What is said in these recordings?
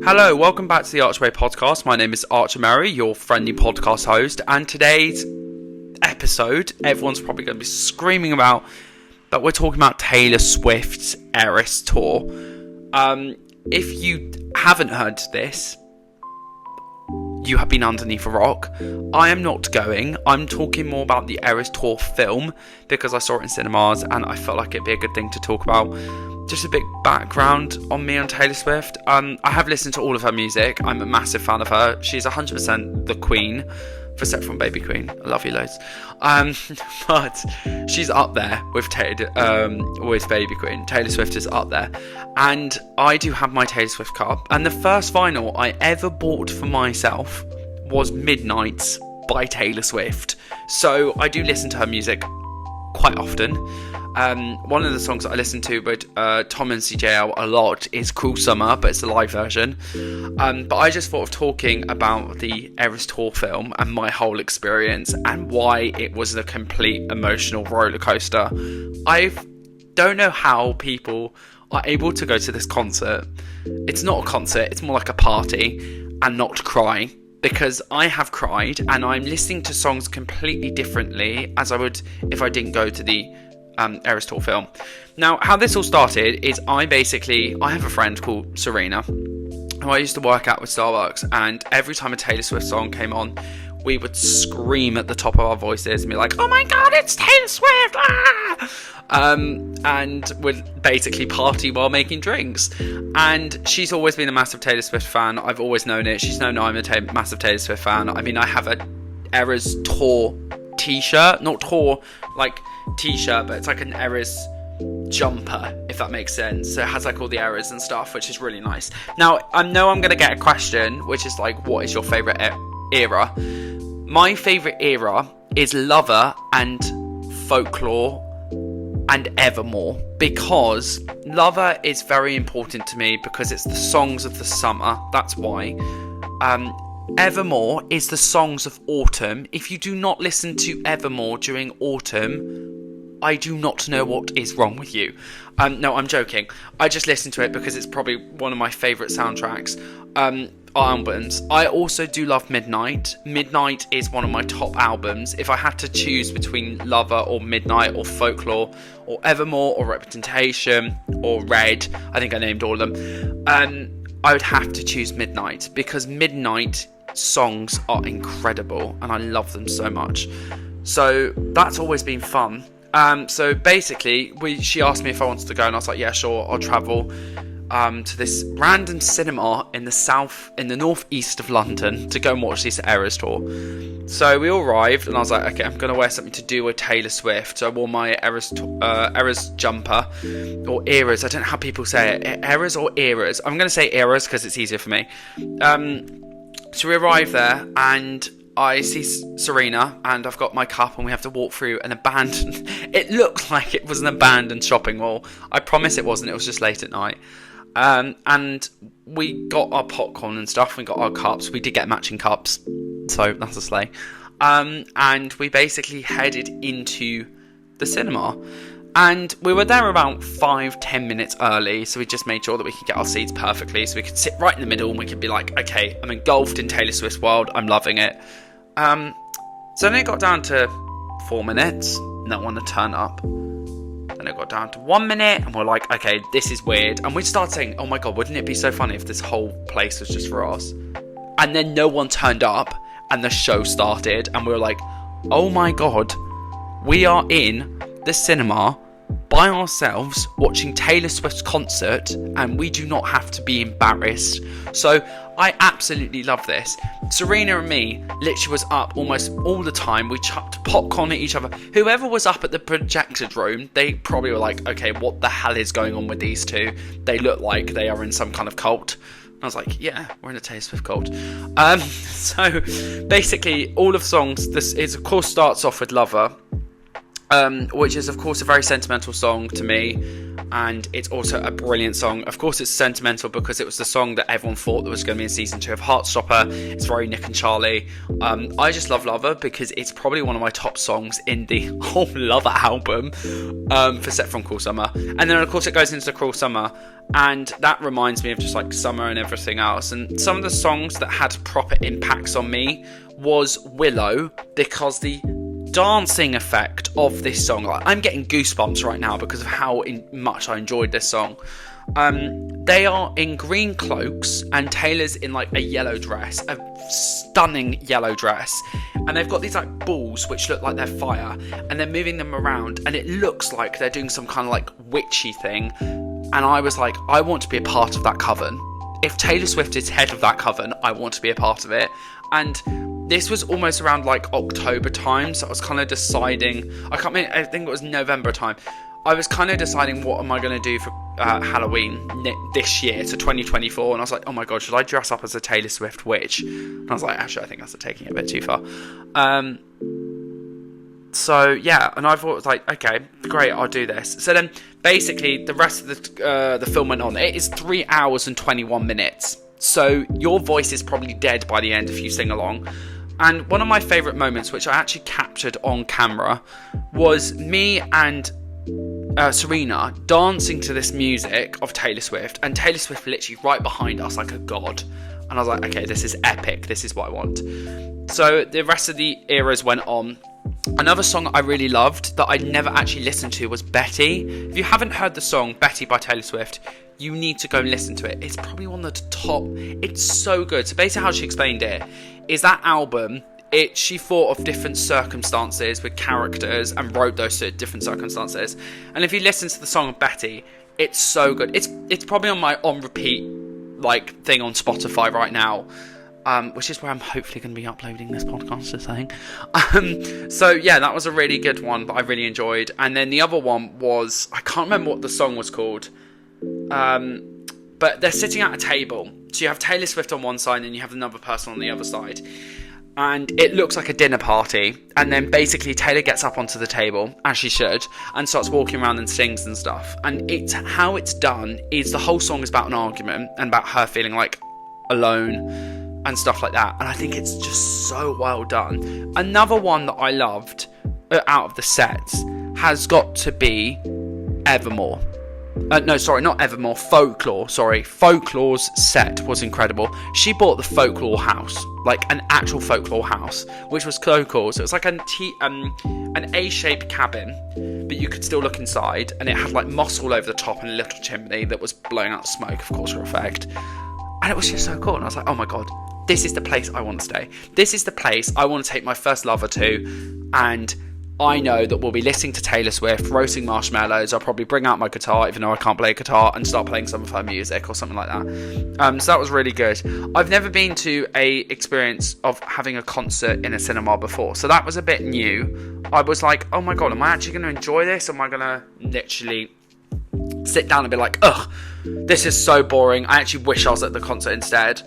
Hello, welcome back to the Archway podcast. My name is Archer Murray, your friendly podcast host, and today's episode, everyone's probably going to be screaming about that we're talking about Taylor Swift's Eras Tour. If you haven't heard this, you have been underneath a rock. I am not going. I'm talking more about the Eras Tour film because I saw it in cinemas and I felt like it'd be a good thing to talk about. Just a big background on me and Taylor Swift. I have listened to all of her music. I'm a massive fan of her. She's 100% the queen, except from Baby Queen. I love you loads. But she's up there with Baby Queen. Taylor Swift is up there. And I do have my Taylor Swift cup. And the first vinyl I ever bought for myself was Midnights by Taylor Swift. So I do listen to her music quite often. One of the songs that I listen to with Tom and CJL a lot is Cruel Summer, but it's a live version. But I just thought of talking about the Eras Tour film and my whole experience and why it was a complete emotional roller coaster. I don't know how people are able to go to this concert. It's not a concert, it's more like a party, and not cry. Because I have cried and I'm listening to songs completely differently as I would if I didn't go to the Eras Tour film. Now, how this all started is I have a friend called Serena who I used to work at with Starbucks, and every time a Taylor Swift song came on, we would scream at the top of our voices and be like, oh my god, it's Taylor Swift! And would basically party while making drinks. And she's always been a massive Taylor Swift fan. I've always known it. She's known I'm a massive Taylor Swift fan. I mean, I have a Eras Tour t-shirt, not tour like t-shirt, but it's like an Eras jumper, if that makes sense. So it has like all the Eras and stuff, which is really nice. Now, I know I'm going to get a question, which is like, what is your favourite era? My favourite era is Lover and Folklore and Evermore, because Lover is very important to me because it's the songs of the summer. That's why. Evermore is the songs of autumn. If you do not listen to Evermore during autumn, I do not know what is wrong with you. No, I'm joking. I just listen to it because it's probably one of my favourite soundtracks. Albums. I also do love Midnight. Midnight is one of my top albums. If I had to choose between Lover or Midnight or Folklore or Evermore or Representation or Red, I think I named all of them, I would have to choose Midnight because Midnight songs are incredible and I love them so much. So that's always been fun. So basically, she asked me if I wanted to go and I was like, yeah, sure, I'll travel to this random cinema in the northeast of London to go and watch this Eras Tour. So we all arrived and I was like, okay, I'm going to wear something to do with Taylor Swift. So I wore my Eras jumper, or eras, I don't know how people say it, Eras or eras. I'm going to say eras because it's easier for me. So we arrived there and I see Serena and I've got my cup and we have to walk through an abandoned, it looked like it was an abandoned shopping mall. I promise it wasn't, it was just late at night. And we got our popcorn and stuff, we got our cups, we did get matching cups, so that's a sleigh. And we basically headed into the cinema. And we were there about 5-10 minutes early, so we just made sure that we could get our seats perfectly, so we could sit right in the middle and we could be like, okay, I'm engulfed in Taylor Swift's world, I'm loving it. So then it got down to 4 minutes, no one had turned up. Then it got down to 1 minute, and we're like, okay, this is weird. And we started saying, oh my god, wouldn't it be so funny if this whole place was just for us? And then no one turned up, and the show started, and we were like, oh my god, we are in the cinema by ourselves watching Taylor Swift's concert and we do not have to be embarrassed. So I absolutely love this. Serena and me literally was up almost all the time. We chucked popcorn at each other. Whoever was up at the projected room, they probably were like, okay, what the hell is going on with these two? They look like they are in some kind of cult. I was like, yeah, we're in a Taylor Swift cult. So basically all of the songs, this is of course starts off with Lover. which is of course a very sentimental song to me, and it's also a brilliant song. Of course it's sentimental because it was the song that everyone thought that was going to be in season 2 of Heartstopper. It's very Nick and Charlie. I just love Lover because it's probably one of my top songs in the whole Lover album, for Set from Cruel Summer. And then of course it goes into Cruel Summer, and that reminds me of just like summer and everything else. And some of the songs that had proper impacts on me was Willow, because the dancing effect of this song, like, I'm getting goosebumps right now because of how much I enjoyed this song. They are in green cloaks and Taylor's in like a yellow dress, a stunning yellow dress, and they've got these like balls which look like they're fire, and they're moving them around, and it looks like they're doing some kind of like witchy thing. And I was like, I want to be a part of that coven. If Taylor Swift is head of that coven, I want to be a part of it. And this was almost around like October time, so I was kind of deciding, I think it was November time. I was kind of deciding what am I going to do for Halloween this year, so 2024, and I was like, oh my god, should I dress up as a Taylor Swift witch? And I was like, actually, I think that's taking it a bit too far. So yeah, and I thought, like, okay, great, I'll do this. So then basically the rest of the film went on. It is 3 hours and 21 minutes. So your voice is probably dead by the end if you sing along. And one of my favourite moments, which I actually captured on camera, was me and Serena dancing to this music of Taylor Swift, and Taylor Swift literally right behind us like a god. And I was like, okay, this is epic, this is what I want. So the rest of the eras went on. Another song I really loved that I'd never actually listened to was Betty. If you haven't heard the song Betty by Taylor Swift, you need to go and listen to it. It's probably one of the top. It's so good. So basically how she explained it is that album, she thought of different circumstances with characters and wrote those different circumstances. And if you listen to the song of Betty, it's so good. It's probably on my on repeat like thing on Spotify right now. Which is where I'm hopefully going to be uploading this podcast, I think. So yeah, that was a really good one that I really enjoyed. And then the other one was, I can't remember what the song was called. But they're sitting at a table. So you have Taylor Swift on one side and you have another person on the other side. And it looks like a dinner party. And then basically Taylor gets up onto the table, as she should, and starts walking around and sings and stuff. And how it's done is the whole song is about an argument and about her feeling like alone and stuff like that, and I think it's just so well done. Another one that I loved out of the sets has got to be Evermore. No, sorry, not Evermore, Folklore. Sorry, Folklore's set was incredible. She bought the Folklore house, like an actual Folklore house, which was so cool. So it was like an A-shaped cabin, but you could still look inside, and it had like moss all over the top and a little chimney that was blowing out smoke, of course, for effect. And it was just so cool, and I was like, oh my god, this is the place I want to stay. This is the place I want to take my first lover to, and I know that we'll be listening to Taylor Swift, roasting marshmallows. I'll probably bring out my guitar, even though I can't play guitar, and start playing some of her music or something like that. So that was really good. I've never been to a experience of having a concert in a cinema before, so that was a bit new. I was like, oh my god, am I actually going to enjoy this? Am I going to literally sit down and be like, ugh, this is so boring. I actually wish I was at the concert instead.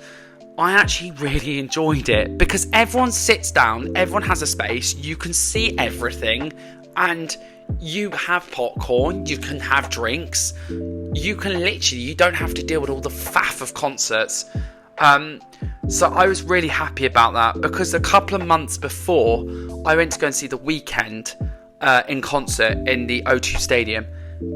I actually really enjoyed it because everyone sits down, everyone has a space, you can see everything, and you have popcorn, you can have drinks, you don't have to deal with all the faff of concerts. So I was really happy about that because a couple of months before, I went to go and see The Weeknd in concert in the O2 Stadium.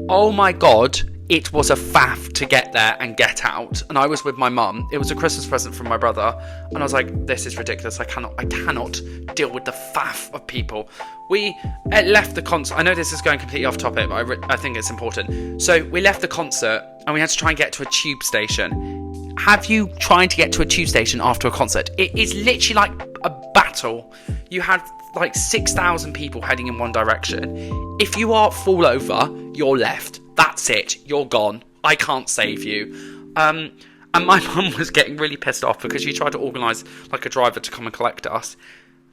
Oh my god, it was a faff to get there and get out, and I was with my mum. It was a Christmas present from my brother, and I was like, this is ridiculous. I cannot deal with the faff of people. We left the concert. I know this is going completely off topic, but I think it's important. So we left the concert and we had to try and get to a tube station. Have you tried to get to a tube station after a concert? It is literally like a battle. You had like 6,000 people heading in one direction. If you are fall over, you're left. That's it. You're gone. I can't save you. And my mum was getting really pissed off because she tried to organise like a driver to come and collect us.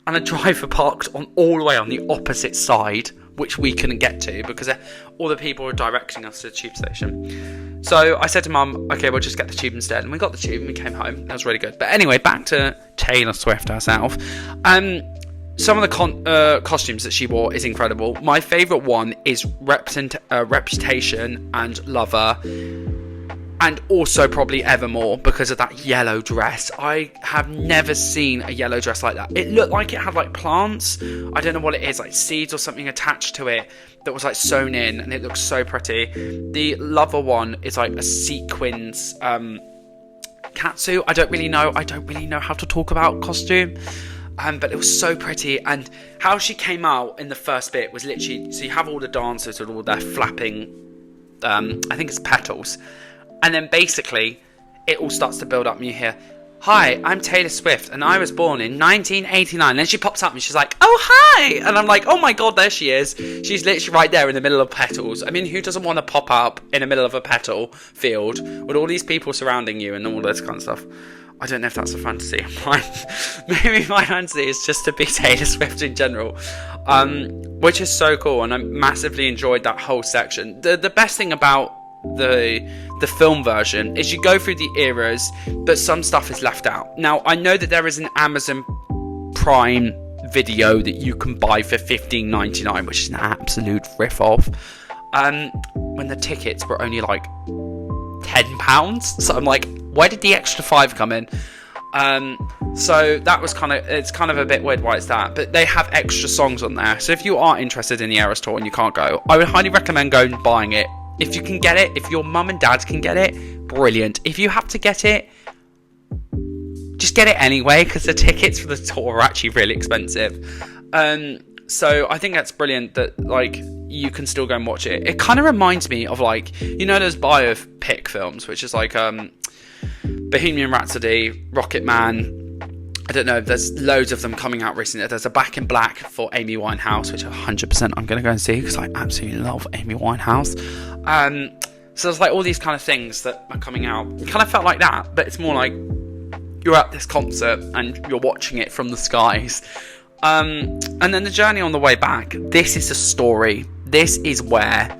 And a driver parked all the way on the opposite side, which we couldn't get to because all the people were directing us to the tube station. So I said to mum, okay, we'll just get the tube instead. And we got the tube and we came home. That was really good. But anyway, back to Taylor Swift herself. some of the costumes that she wore is incredible. My favourite one is Reputation and Lover, and also probably Evermore, because of that yellow dress. I have never seen a yellow dress like that. It looked like it had like plants, I don't know what it is, like seeds or something attached to it that was like sewn in, and it looks so pretty. The Lover one is like a sequins catsuit. I don't really know how to talk about costume. But it was so pretty, and how she came out in the first bit was literally, so you have all the dancers with all their flapping, I think it's petals, and then basically it all starts to build up, and you hear, "Hi, I'm Taylor Swift, and I was born in 1989." And then she pops up and she's like, "Oh, hi!" And I'm like, oh my god, there she is. She's literally right there in the middle of petals. I mean, who doesn't want to pop up in the middle of a petal field with all these people surrounding you and all this kind of stuff? I don't know if that's a fantasy of mine. Maybe my fantasy is just to be Taylor Swift in general, which is so cool, and I massively enjoyed that whole section. The best thing about the film version is you go through the eras, but some stuff is left out. Now, I know that there is an Amazon Prime video that you can buy for $15.99, which is an absolute riff-off, when the tickets were only like £10. So I'm like, where did the extra £5 come in? So that was it's kind of a bit weird why it's that, but they have extra songs on there. So if you are interested in the Eras tour and you can't go, I would highly recommend going and buying it. If you can get it, if your mum and dad can get it, brilliant. If you have to get it, just get it anyway, because the tickets for the tour are actually really expensive. So I think that's brilliant that like you can still go and watch it. It kind of reminds me of like, you know, those biopic films, which is like Bohemian Rhapsody, Rocket Man. I don't know, there's loads of them coming out recently. There's a Back in Black for Amy Winehouse, which 100% I'm going to go and see, because I absolutely love Amy Winehouse. So there's like all these kind of things that are coming out. It kind of felt like that, but it's more like you're at this concert and you're watching it from the skies. And then the journey on the way back, this is a story. This is where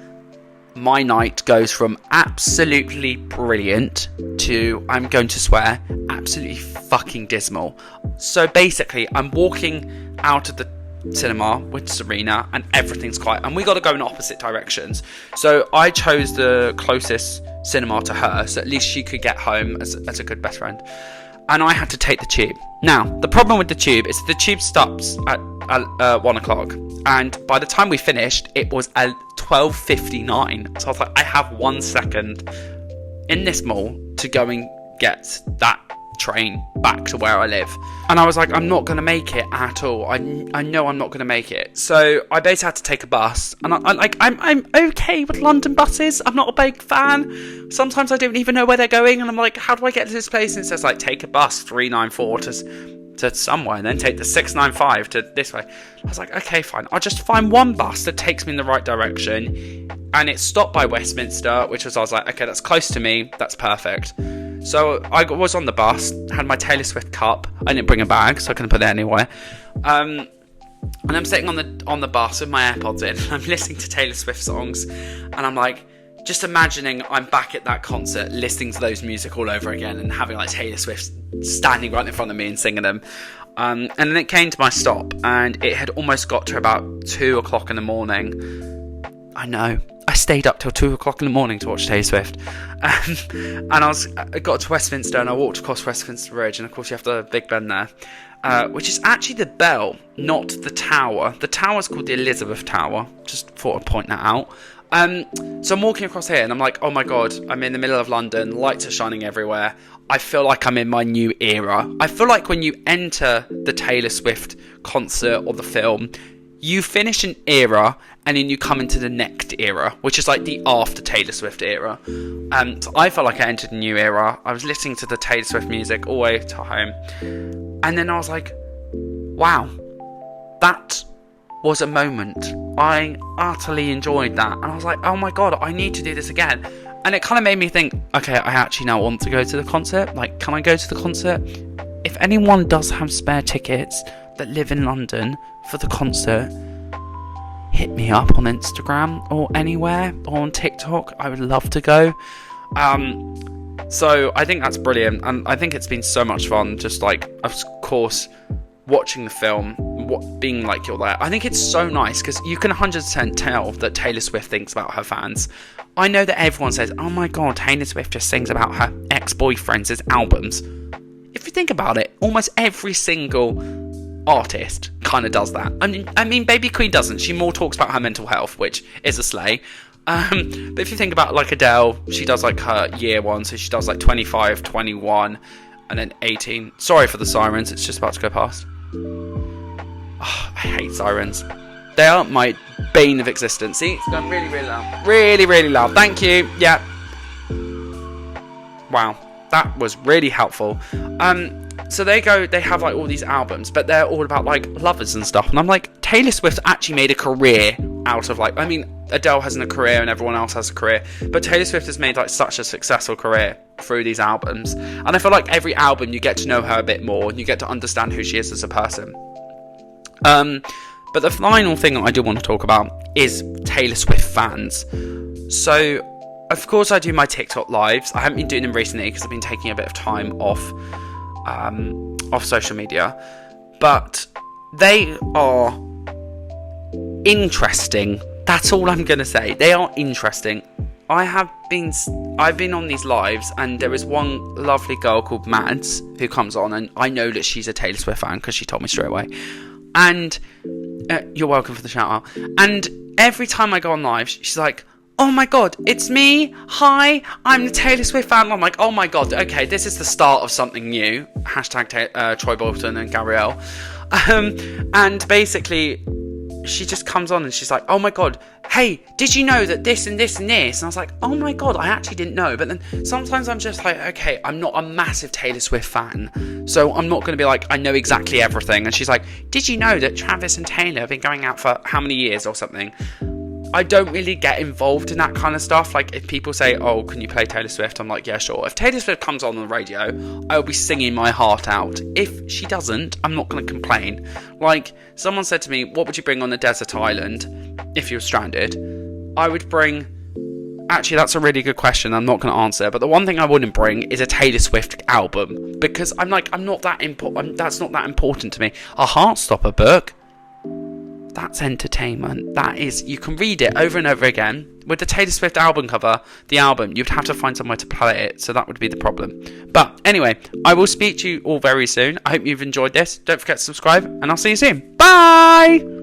my night goes from absolutely brilliant to, I'm going to swear, absolutely fucking dismal. So basically, I'm walking out of the cinema with Serena and everything's quiet, and we got to go in opposite directions. So I chose the closest cinema to her, so at least she could get home as a good best friend. And I had to take the tube. Now, the problem with the tube is the tube stops at 1 o'clock. And by the time we finished, it was at 12:59. So I was like, I have 1 second in this mall to go and get that train back to where I live. And I was like, I'm not going to make it at all. I know I'm not going to make it. So I basically had to take a bus. And I'm okay with London buses. I'm not a big fan. Sometimes I don't even know where they're going. And I'm like, how do I get to this place? And it says like, take a bus 394 to somewhere, and then take the 695 to this way. I was like, okay, fine. I'll just find one bus that takes me in the right direction. And it stopped by Westminster, which was, I was like, okay, that's close to me. That's perfect. So I was on the bus, had my Taylor Swift cup. I didn't bring a bag, so I couldn't put it anywhere. And I'm sitting on the bus with my AirPods in. I'm listening to Taylor Swift songs, and I'm like, just imagining I'm back at that concert, listening to those music all over again, and having like Taylor Swift standing right in front of me and singing them. And then it came to my stop, and it had almost got to about 2 o'clock in the morning. I know. I stayed up till 2 o'clock in the morning to watch Taylor Swift. And I got to Westminster, and I walked across Westminster Bridge, and of course you have the Big Ben there, which is actually the Bell, not the Tower. The Tower's called the Elizabeth Tower. Just thought I'd point that out. So I'm walking across here, and I'm like, oh my god, I'm in the middle of London, lights are shining everywhere. I feel like I'm in my new era. I feel like when you enter the Taylor Swift concert or the film, you finish an era and then you come into the next era, which is like the after Taylor Swift era. So I felt like I entered a new era. I was listening to the Taylor Swift music all the way to home, and then I was like, wow, that was a moment. I utterly enjoyed that, and I was like, oh my god, I need to do this again. And it kind of made me think, okay, I actually now want to go to the concert. Like, can I go to the concert? If anyone does have spare tickets that live in London for the concert, hit me up on Instagram or anywhere, or on TikTok. I would love to go. So I think that's brilliant, and I think it's been so much fun, just like, of course, watching the film, being like you're there. I think it's so nice because you can 100% tell that Taylor Swift thinks about her fans. I know that everyone says, oh my god, Taylor Swift just sings about her ex-boyfriends' albums. If you think about it, almost every single artist kind of does that. I mean, Baby Queen doesn't. She more talks about her mental health, which is a slay. But if you think about like Adele, she does like her year one, so she does like 25, 21, and then 18. Sorry for the sirens, it's just about to go past. Oh, I hate sirens. They are my bane of existence. See, it's going really, really loud. Really, really loud. Thank you. Yeah. Wow, that was really helpful. So they have like all these albums, but they're all about like lovers and stuff. And I'm like, Taylor Swift actually made a career out of like, I mean, Adele hasn't a career and everyone else has a career, but Taylor Swift has made like such a successful career through these albums. And I feel like every album you get to know her a bit more and you get to understand who she is as a person. But the final thing that I do want to talk about is Taylor Swift fans. So, of course, I do my TikTok lives. I haven't been doing them recently because I've been taking a bit of time off social media. But they are interesting. That's all I'm going to say. They are interesting. I've been on these lives, and there is one lovely girl called Mads who comes on, and I know that she's a Taylor Swift fan because she told me straight away. And you're welcome for the shout out. And every time I go on live, she's like, oh my god, it's me. Hi, I'm the Taylor Swift fan. And I'm like, oh my god, okay, this is the start of something new. Hashtag Troy Bolton and Gabrielle. And basically, she just comes on and she's like, oh my god, hey, did you know that this and this and this? And I was like, oh my god, I actually didn't know. But then sometimes I'm just like, okay, I'm not a massive Taylor Swift fan, so I'm not going to be like, I know exactly everything. And she's like, did you know that Travis and Taylor have been going out for how many years or something? I don't really get involved in that kind of stuff. Like, if people say, oh, can you play Taylor Swift? I'm like, yeah, sure. If Taylor Swift comes on the radio, I'll be singing my heart out. If she doesn't, I'm not going to complain. Like, someone said to me, what would you bring on a desert island if you were stranded? I would bring... Actually, that's a really good question. I'm not going to answer. But the one thing I wouldn't bring is a Taylor Swift album. Because I'm not that important. That's not that important to me. A Heartstopper book... That's entertainment. That is, you can read it over and over again. With the Taylor Swift album cover, the album, you'd have to find somewhere to play it, so that would be the problem. But anyway, I will speak to you all very soon. I hope you've enjoyed this. Don't forget to subscribe, and I'll see you soon. Bye!